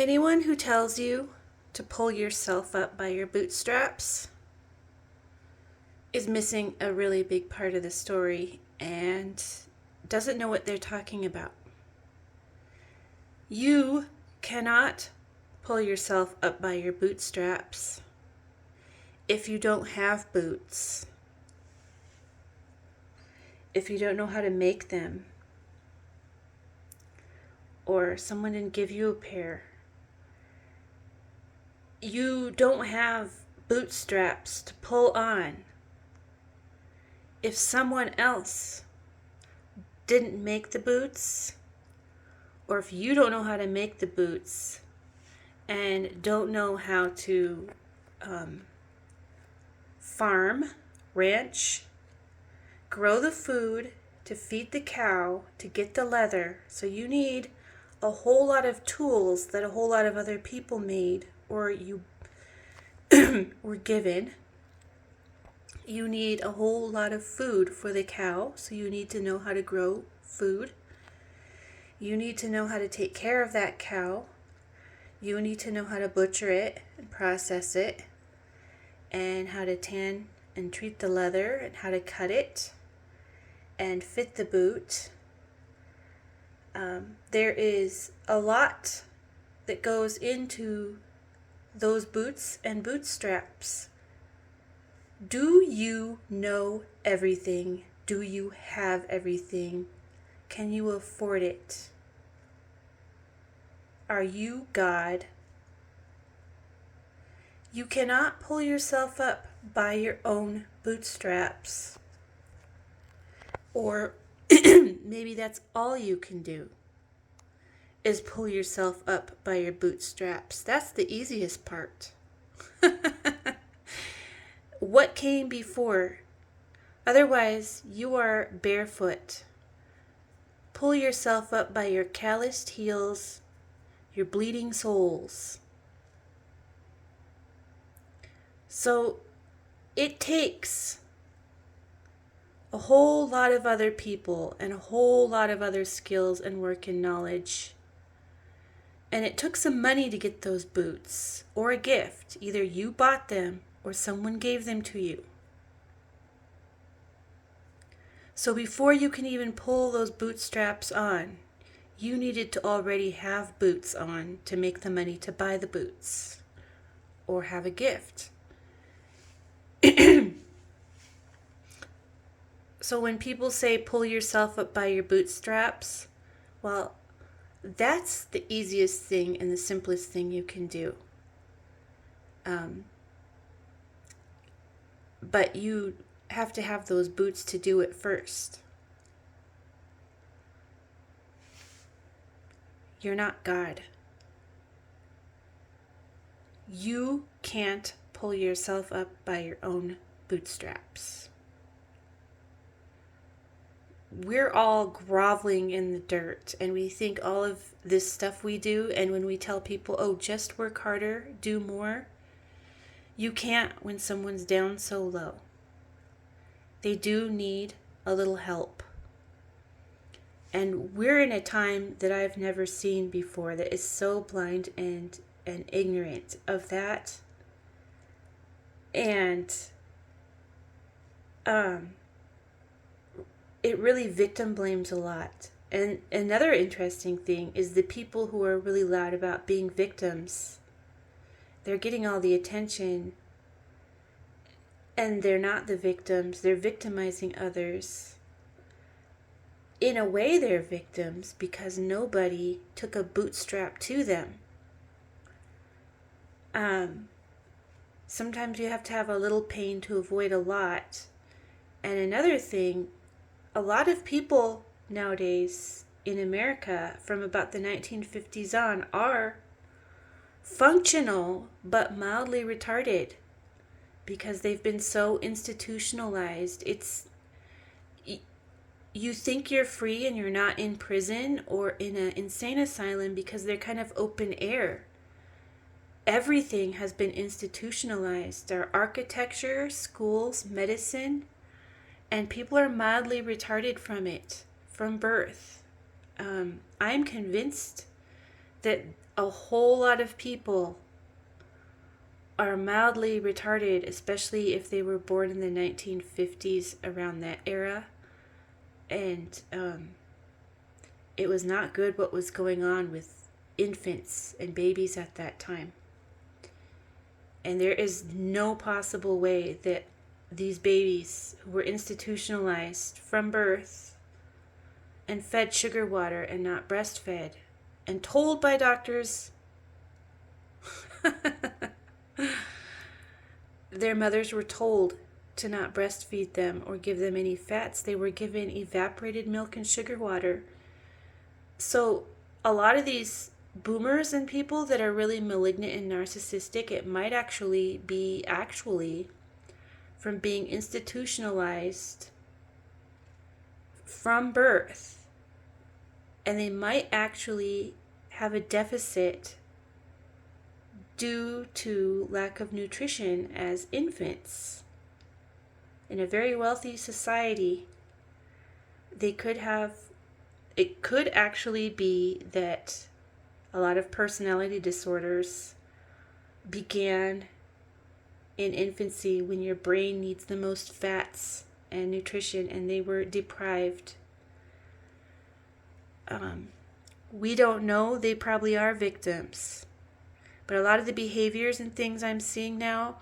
Anyone who tells you to pull yourself up by your bootstraps is missing a really big part of the story and doesn't know what they're talking about. You cannot pull yourself up by your bootstraps if you don't have boots, if you don't know how to make them, or someone didn't give you a pair. You don't have bootstraps to pull on if someone else didn't make the boots, or if you don't know how to make the boots and don't know how to farm, ranch, grow the food to feed the cow to get the leather. So you need a whole lot of tools that a whole lot of other people made or you were given. You need a whole lot of food for the cow, so you need to know how to grow food. You need to know how to take care of that cow. You need to know how to butcher it and process it, and how to tan and treat the leather, and how to cut it and fit the boot. There is a lot that goes into those boots and bootstraps. Do you know everything? Do you have everything? Can you afford it? Are you God? You cannot pull yourself up by your own bootstraps. Or maybe that's all you can do, is pull yourself up by your bootstraps. That's the easiest part. What came before? Otherwise, you are barefoot. Pull yourself up by your calloused heels, your bleeding soles. So it takes a whole lot of other people and a whole lot of other skills and work and knowledge. And it took some money to get those boots, or a gift. Either you bought them or someone gave them to you. So before you can even pull those bootstraps on, you needed to already have boots on to make the money to buy the boots or have a gift. So when people say pull yourself up by your bootstraps, well, that's the easiest thing and the simplest thing you can do. But you have to have those boots to do it first. You're not God. You can't pull yourself up by your own bootstraps. We're all groveling in the dirt, and we think all of this stuff we do, and when we tell people, oh, just work harder, do more, you can't when someone's down so low. They do need a little help. And we're in a time that I've never seen before that is so blind and ignorant of that. And it really victim blames a lot. And another interesting thing is the people who are really loud about being victims, they're getting all the attention, and they're not the victims. They're victimizing others. In a way, they're victims because nobody took a bootstrap to them. Sometimes you have to have a little pain to avoid a lot. And another thing, a lot of people nowadays in America from about the 1950s on are functional but mildly retarded because they've been so institutionalized. You think you're free and you're not in prison or in an insane asylum because they're kind of open air. Everything has been institutionalized. Our architecture, schools, medicine, and people are mildly retarded from it, from birth. I'm convinced that a whole lot of people are mildly retarded, especially if they were born in the 1950s, around that era. And it was not good what was going on with infants and babies at that time. And there is no possible way that these babies who were institutionalized from birth and fed sugar water and not breastfed and told by doctors their mothers were told to not breastfeed them or give them any fats. They were given evaporated milk and sugar water. So a lot of these boomers and people that are really malignant and narcissistic, it might actually be from being institutionalized from birth. And they might actually have a deficit due to lack of nutrition as infants. In a very wealthy society, it could actually be that a lot of personality disorders began in infancy when your brain needs the most fats and nutrition, and they were deprived. We don't know. They probably are victims. But a lot of the behaviors and things I'm seeing now,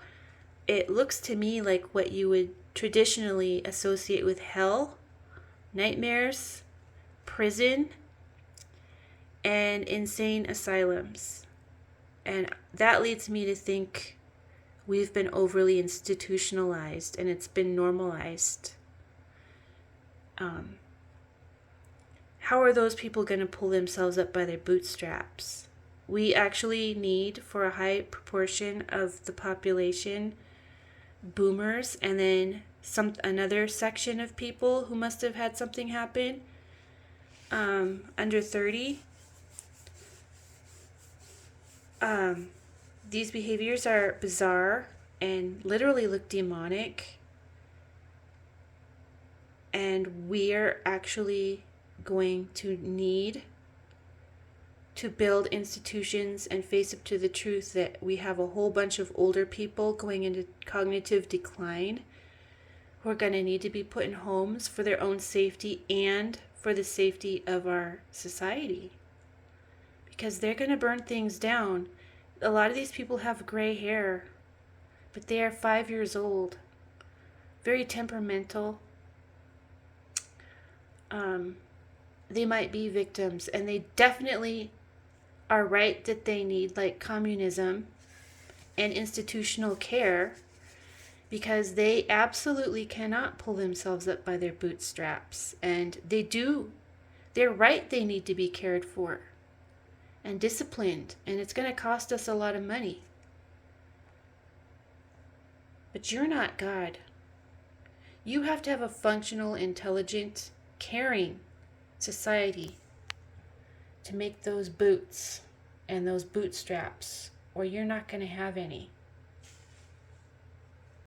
it looks to me like what you would traditionally associate with hell, nightmares, prison, and insane asylums. And that leads me to think we've been overly institutionalized and it's been normalized. How are those people going to pull themselves up by their bootstraps? We actually need, for a high proportion of the population, boomers, and then another section of people who must have had something happen under 30. These behaviors are bizarre and literally look demonic, and we're actually going to need to build institutions and face up to the truth that we have a whole bunch of older people going into cognitive decline who are going to need to be put in homes for their own safety and for the safety of our society, because they're going to burn things down. A lot of these people have gray hair, but they are 5 years old, very temperamental. They might be victims, and they definitely are right that they need like communism and institutional care, because they absolutely cannot pull themselves up by their bootstraps. And they're right, they need to be cared for and disciplined, and it's going to cost us a lot of money. But you're not God. You have to have a functional, intelligent, caring society to make those boots and those bootstraps, or you're not going to have any.